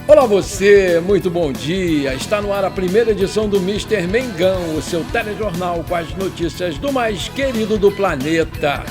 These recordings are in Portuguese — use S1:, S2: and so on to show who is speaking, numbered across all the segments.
S1: Olá você, muito bom dia. Está no ar a primeira edição do Mister Mengão, o seu telejornal com as notícias do mais querido do planeta.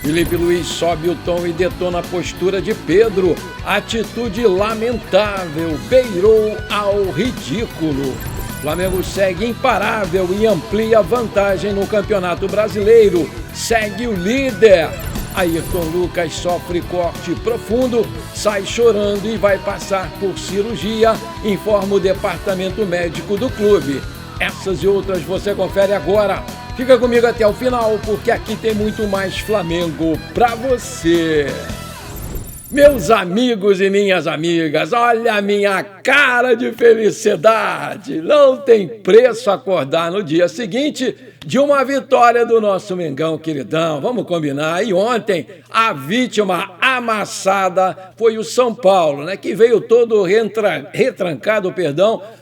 S1: Felipe Luiz sobe o tom e detona a postura de Pedro. Atitude lamentável, beirou ao ridículo. Flamengo segue imparável e amplia vantagem no Campeonato Brasileiro. Segue o líder. Ayrton Lucas sofre corte profundo, sai chorando e vai passar por cirurgia, informa o departamento médico do clube. Essas e outras você confere agora. Fica comigo até o final, porque aqui tem muito mais Flamengo pra você. Meus amigos e minhas amigas, olha a minha cara de felicidade. Não tem preço acordar no dia seguinte de uma vitória do nosso Mengão queridão. Vamos combinar. E ontem a vítima amassada foi o São Paulo, né? Que veio todo retrancado,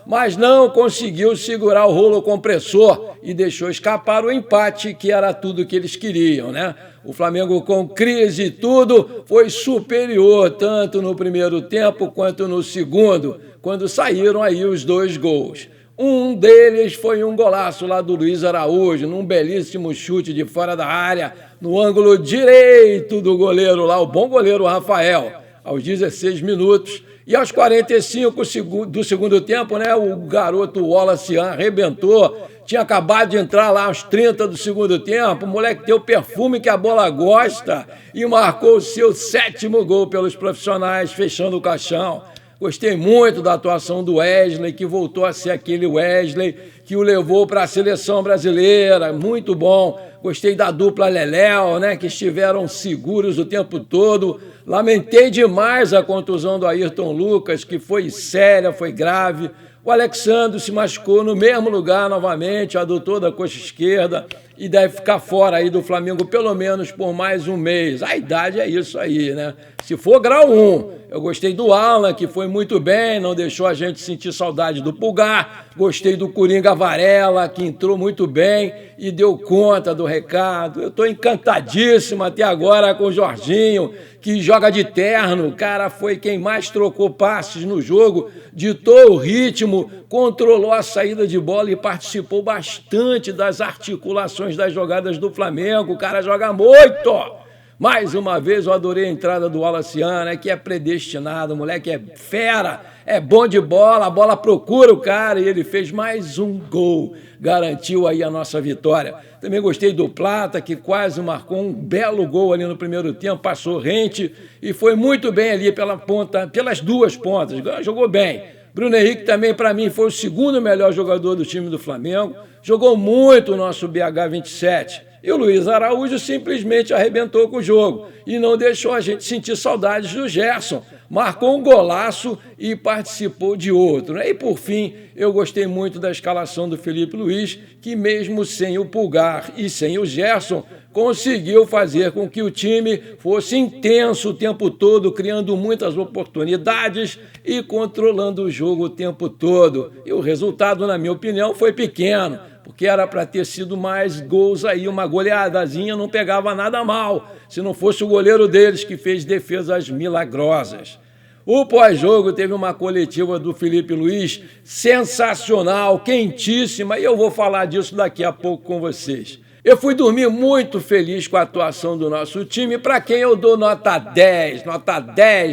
S1: mas não conseguiu segurar o rolo compressor e deixou escapar o empate, que era tudo que eles queriam, né? O Flamengo, com crise e tudo, foi superior tanto no primeiro tempo quanto no segundo, quando saíram aí os dois gols. Um deles foi um golaço lá do Luiz Araújo, num belíssimo chute de fora da área, no ângulo direito do goleiro lá, o bom goleiro Rafael, aos 16 minutos. E aos 45 do segundo tempo, né, o garoto Wallace arrebentou. Tinha acabado de entrar lá aos 30 do segundo tempo, o moleque tem o perfume que a bola gosta e marcou o seu 7º gol pelos profissionais, fechando o caixão. Gostei muito da atuação do Wesley, que voltou a ser aquele Wesley que o levou para a seleção brasileira, muito bom. Gostei da dupla Leléo, né, que estiveram seguros o tempo todo. Lamentei demais a contusão do Ayrton Lucas, que foi séria, foi grave. O Alexandre se machucou no mesmo lugar novamente, adutor da coxa esquerda, e deve ficar fora aí do Flamengo pelo menos por mais um mês. A idade é isso aí, né? Se for grau 1, eu gostei do Alan, que foi muito bem, não deixou a gente sentir saudade do Pulgar. Gostei do Coringa Varela, que entrou muito bem e deu conta do recado. Eu estou encantadíssimo até agora com o Jorginho, que joga de terno. O cara foi quem mais trocou passes no jogo, ditou o ritmo, controlou a saída de bola e participou bastante das articulações das jogadas do Flamengo. O cara joga muito! Mais uma vez eu adorei a entrada do Wallace, né, que é predestinado, o moleque é fera, é bom de bola, a bola procura o cara e ele fez mais um gol, garantiu aí a nossa vitória. Também gostei do Plata, que quase marcou um belo gol ali no primeiro tempo, passou rente e foi muito bem ali pela ponta, pelas duas pontas, jogou bem. Bruno Henrique também, para mim, foi o segundo melhor jogador do time do Flamengo, jogou muito o nosso BH27. E o Luiz Araújo simplesmente arrebentou com o jogo e não deixou a gente sentir saudades do Gerson. Marcou um golaço e participou de outro, né? E, por fim, eu gostei muito da escalação do Felipe Luiz, que mesmo sem o Pulgar e sem o Gerson, conseguiu fazer com que o time fosse intenso o tempo todo, criando muitas oportunidades e controlando o jogo o tempo todo. E o resultado, na minha opinião, foi pequeno, porque era para ter sido mais gols aí, uma goleadazinha não pegava nada mal, se não fosse o goleiro deles que fez defesas milagrosas. O pós-jogo teve uma coletiva do Felipe Luiz sensacional, quentíssima, e eu vou falar disso daqui a pouco com vocês. Eu fui dormir muito feliz com a atuação do nosso time, para quem eu dou nota 10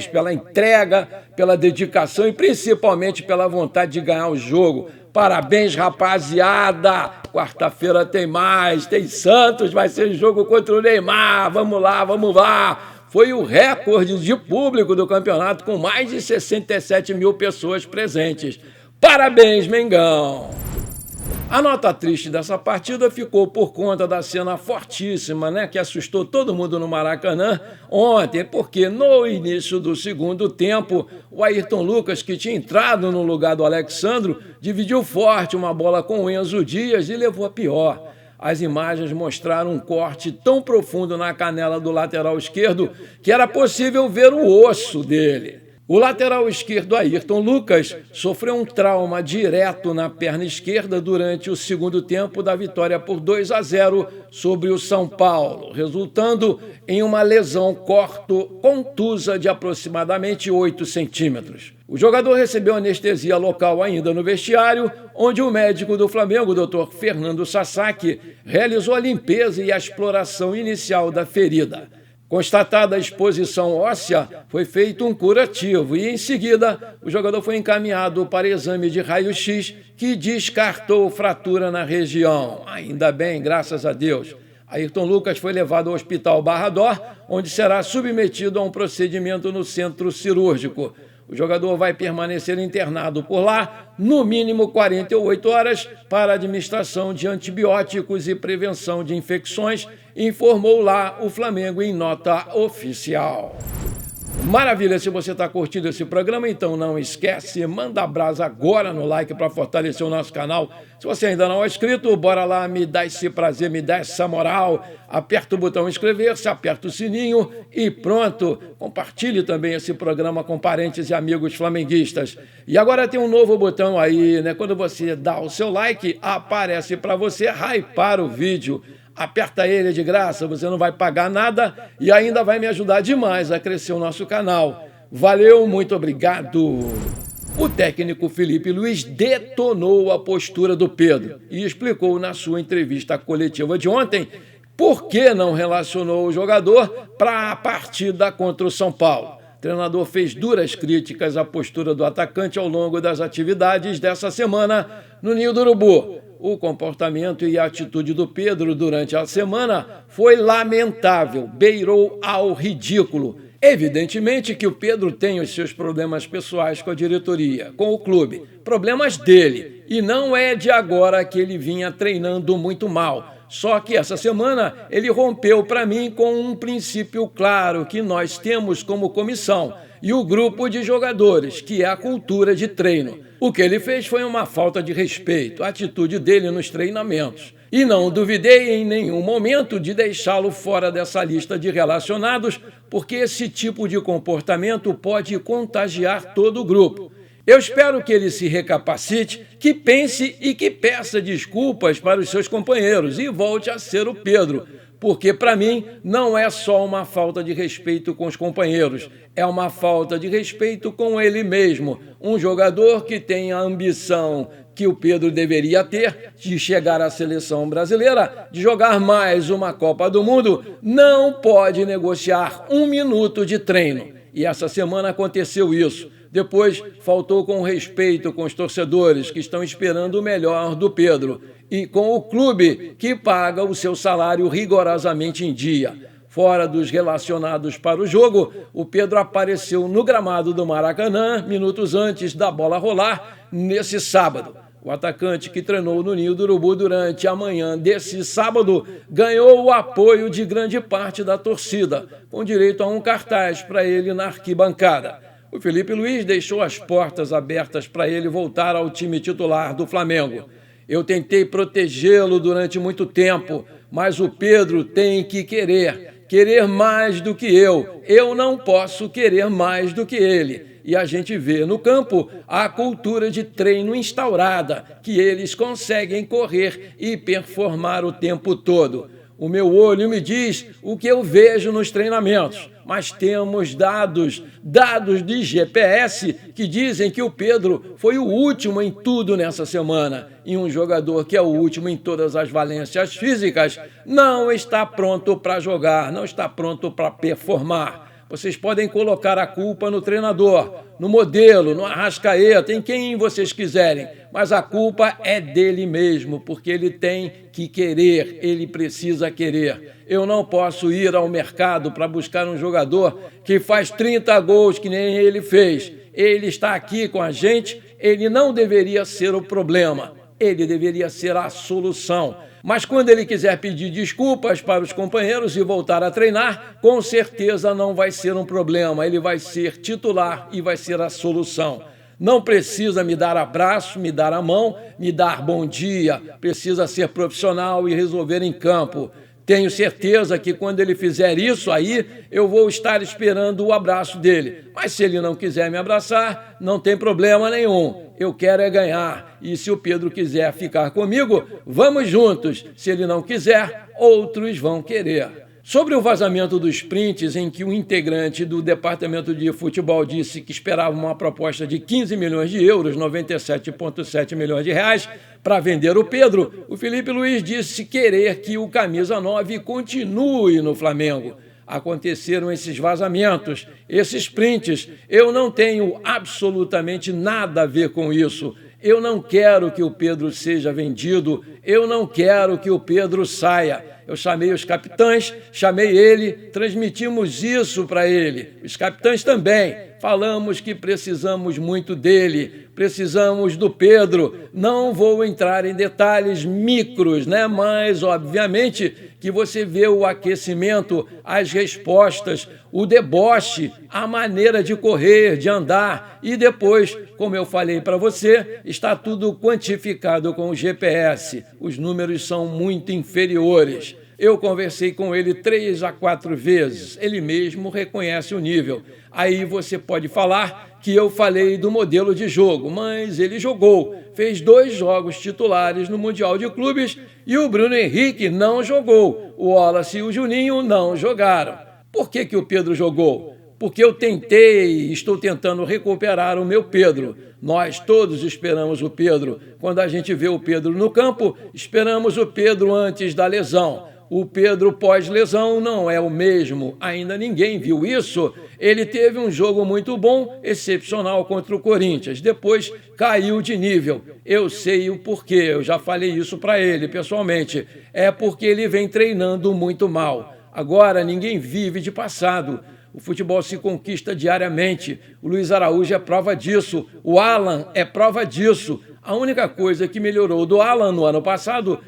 S1: pela entrega, pela dedicação e principalmente pela vontade de ganhar o jogo. Parabéns, rapaziada! Quarta-feira tem mais, tem Santos, vai ser jogo contra o Neymar, vamos lá! Foi o recorde de público do campeonato, com mais de 67 mil pessoas presentes. Parabéns, Mengão! A nota triste dessa partida ficou por conta da cena fortíssima, né, que assustou todo mundo no Maracanã ontem, porque no início do segundo tempo, o Ayrton Lucas, que tinha entrado no lugar do Alexandre, dividiu forte uma bola com o Enzo Dias e levou a pior. As imagens mostraram um corte tão profundo na canela do lateral esquerdo que era possível ver o osso dele. O lateral esquerdo Ayrton Lucas sofreu um trauma direto na perna esquerda durante o segundo tempo da vitória por 2-0 sobre o São Paulo, resultando em uma lesão contusa de aproximadamente 8 centímetros. O jogador recebeu anestesia local ainda no vestiário, onde o médico do Flamengo, o Dr. Fernando Sasaki, realizou a limpeza e a exploração inicial da ferida. Constatada a exposição óssea, foi feito um curativo e, em seguida, o jogador foi encaminhado para exame de raio-x, que descartou fratura na região. Ainda bem, graças a Deus. Ayrton Lucas foi levado ao Hospital Barra d'Or, onde será submetido a um procedimento no centro cirúrgico. O jogador vai permanecer internado por lá, no mínimo 48 horas, para administração de antibióticos e prevenção de infecções, informou lá o Flamengo em nota oficial. Maravilha, se você está curtindo esse programa, então não esquece, manda brasa agora no like para fortalecer o nosso canal. Se você ainda não é inscrito, bora lá, me dá esse prazer, me dá essa moral. Aperta o botão inscrever-se, aperta o sininho e pronto. Compartilhe também esse programa com parentes e amigos flamenguistas. E agora tem um novo botão aí, né? Quando você dá o seu like, aparece para você hypar o vídeo. Aperta ele de graça, você não vai pagar nada e ainda vai me ajudar demais a crescer o nosso canal. Valeu, muito obrigado! O técnico Felipe Luiz detonou a postura do Pedro e explicou na sua entrevista coletiva de ontem por que não relacionou o jogador para a partida contra o São Paulo. O treinador fez duras críticas à postura do atacante ao longo das atividades dessa semana no Ninho do Urubu. O comportamento e a atitude do Pedro durante a semana foi lamentável, beirou ao ridículo. Evidentemente que o Pedro tem os seus problemas pessoais com a diretoria, com o clube, problemas dele, e não é de agora que ele vinha treinando muito mal. Só que essa semana ele rompeu para mim com um princípio claro que nós temos como comissão e o grupo de jogadores, que é a cultura de treino. O que ele fez foi uma falta de respeito, a atitude dele nos treinamentos. E não duvidei em nenhum momento de deixá-lo fora dessa lista de relacionados, porque esse tipo de comportamento pode contagiar todo o grupo. Eu espero que ele se recapacite, que pense e que peça desculpas para os seus companheiros e volte a ser o Pedro, porque para mim não é só uma falta de respeito com os companheiros, é uma falta de respeito com ele mesmo, um jogador que tem a ambição que o Pedro deveria ter de chegar à seleção brasileira, de jogar mais uma Copa do Mundo, não pode negociar 1 minuto de treino. E essa semana aconteceu isso. Depois, faltou com respeito com os torcedores que estão esperando o melhor do Pedro e com o clube que paga o seu salário rigorosamente em dia. Fora dos relacionados para o jogo, o Pedro apareceu no gramado do Maracanã minutos antes da bola rolar nesse sábado. O atacante que treinou no Ninho do Urubu durante a manhã desse sábado ganhou o apoio de grande parte da torcida, com direito a um cartaz para ele na arquibancada. O Felipe Luiz deixou as portas abertas para ele voltar ao time titular do Flamengo. Eu tentei protegê-lo durante muito tempo, mas o Pedro tem que querer mais do que eu. Eu não posso querer mais do que ele. E a gente vê no campo a cultura de treino instaurada, que eles conseguem correr e performar o tempo todo. O meu olho me diz o que eu vejo nos treinamentos, mas temos dados de GPS que dizem que o Pedro foi o último em tudo nessa semana. E um jogador que é o último em todas as valências físicas não está pronto para jogar, não está pronto para performar. Vocês podem colocar a culpa no treinador, no modelo, no Arrascaeta, em quem vocês quiserem, mas a culpa é dele mesmo, porque ele tem que querer, ele precisa querer. Eu não posso ir ao mercado para buscar um jogador que faz 30 gols que nem ele fez. Ele está aqui com a gente, ele não deveria ser o problema, ele deveria ser a solução. Mas quando ele quiser pedir desculpas para os companheiros e voltar a treinar, com certeza não vai ser um problema. Ele vai ser titular e vai ser a solução. Não precisa me dar abraço, me dar a mão, me dar bom dia. Precisa ser profissional e resolver em campo. Tenho certeza que quando ele fizer isso aí, eu vou estar esperando o abraço dele. Mas se ele não quiser me abraçar, não tem problema nenhum. Eu quero é ganhar. E se o Pedro quiser ficar comigo, vamos juntos. Se ele não quiser, outros vão querer. Sobre o vazamento dos prints em que o integrante do departamento de futebol disse que esperava uma proposta de 15 milhões de euros, 97,7 milhões de reais, para vender o Pedro, o Felipe Luiz disse querer que o camisa 9 continue no Flamengo. Aconteceram esses vazamentos, esses prints. Eu não tenho absolutamente nada a ver com isso. Eu não quero que o Pedro seja vendido, eu não quero que o Pedro saia. Eu chamei os capitães, chamei ele, transmitimos isso para ele. Os capitães também. Falamos que precisamos muito dele, precisamos do Pedro. Não vou entrar em detalhes micros, né? Mas, obviamente, que você vê o aquecimento, as respostas, o deboche, a maneira de correr, de andar. E depois, como eu falei para você, está tudo quantificado com o GPS. Os números são muito inferiores. Eu conversei com ele 3 a 4 vezes, ele mesmo reconhece o nível. Aí você pode falar que eu falei do modelo de jogo, mas ele jogou, fez 2 jogos titulares no Mundial de Clubes e o Bruno Henrique não jogou, o Wallace e o Juninho não jogaram. Por que o Pedro jogou? Porque eu estou tentando recuperar o meu Pedro. Nós todos esperamos o Pedro. Quando a gente vê o Pedro no campo, esperamos o Pedro antes da lesão. O Pedro pós-lesão não é o mesmo, ainda ninguém viu isso. Ele teve um jogo muito bom, excepcional contra o Corinthians, depois caiu de nível. Eu sei o porquê, eu já falei isso para ele pessoalmente. É porque ele vem treinando muito mal. Agora ninguém vive de passado. O futebol se conquista diariamente. O Luiz Araújo é prova disso. O Alan é prova disso. A única coisa que melhorou do Alan no ano passado,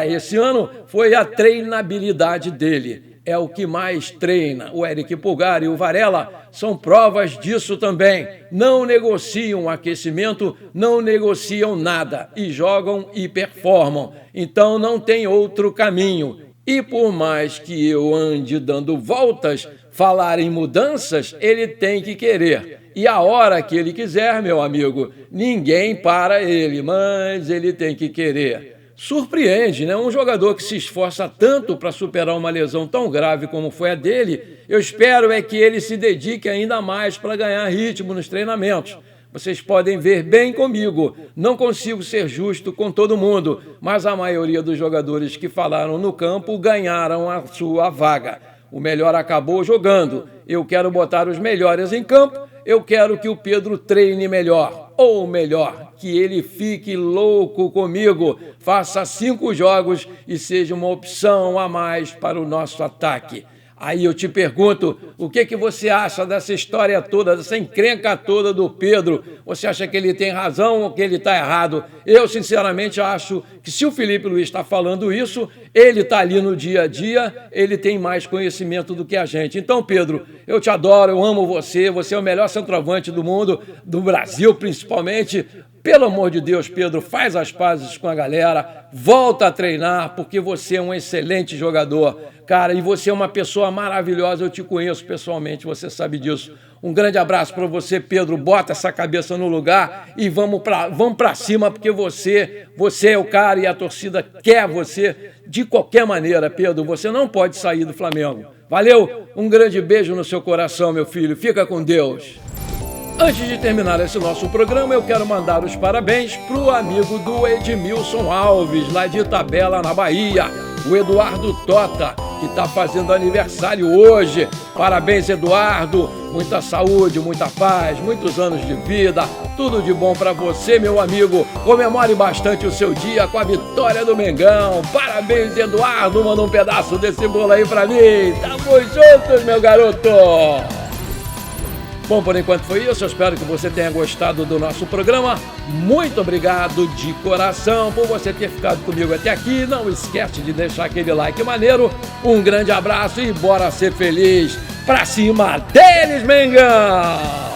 S1: esse ano, foi a treinabilidade dele. É o que mais treina. O Eric Pulgar e o Varela são provas disso também. Não negociam aquecimento, não negociam nada. E jogam e performam. Então não tem outro caminho. E por mais que eu ande dando voltas, falar em mudanças, ele tem que querer. E a hora que ele quiser, meu amigo, ninguém para ele, mas ele tem que querer. Surpreende, né? Um jogador que se esforça tanto para superar uma lesão tão grave como foi a dele, eu espero é que ele se dedique ainda mais para ganhar ritmo nos treinamentos. Vocês podem ver bem comigo, não consigo ser justo com todo mundo, mas a maioria dos jogadores que falaram no campo ganharam a sua vaga. O melhor acabou jogando. Eu quero botar os melhores em campo, eu quero que o Pedro treine melhor, ou melhor, que ele fique louco comigo, faça 5 jogos e seja uma opção a mais para o nosso ataque. Aí eu te pergunto, o que você acha dessa história toda, dessa encrenca toda do Pedro? Você acha que ele tem razão ou que ele está errado? Eu, sinceramente, acho que se o Felipe Luiz está falando isso, ele está ali no dia a dia, ele tem mais conhecimento do que a gente. Então, Pedro, eu te adoro, eu amo você, você é o melhor centroavante do mundo, do Brasil principalmente. Pelo amor de Deus, Pedro, faz as pazes com a galera, volta a treinar, porque você é um excelente jogador. Cara, e você é uma pessoa maravilhosa, eu te conheço pessoalmente, você sabe disso. Um grande abraço para você, Pedro, bota essa cabeça no lugar e vamos para cima, porque você é o cara e a torcida quer você de qualquer maneira, Pedro, você não pode sair do Flamengo. Valeu, um grande beijo no seu coração, meu filho, fica com Deus. Antes de terminar esse nosso programa, eu quero mandar os parabéns para o amigo do Edmilson Alves, lá de Itabela, na Bahia, o Eduardo Tota, que está fazendo aniversário hoje. Parabéns, Eduardo, muita saúde, muita paz, muitos anos de vida, tudo de bom para você, meu amigo. Comemore bastante o seu dia com a vitória do Mengão. Parabéns, Eduardo, manda um pedaço desse bolo aí para mim. Tamo juntos, meu garoto. Bom, por enquanto foi isso, eu espero que você tenha gostado do nosso programa. Muito obrigado de coração por você ter ficado comigo até aqui. Não esquece de deixar aquele like maneiro. Um grande abraço e bora ser feliz. Pra cima deles, Mengão!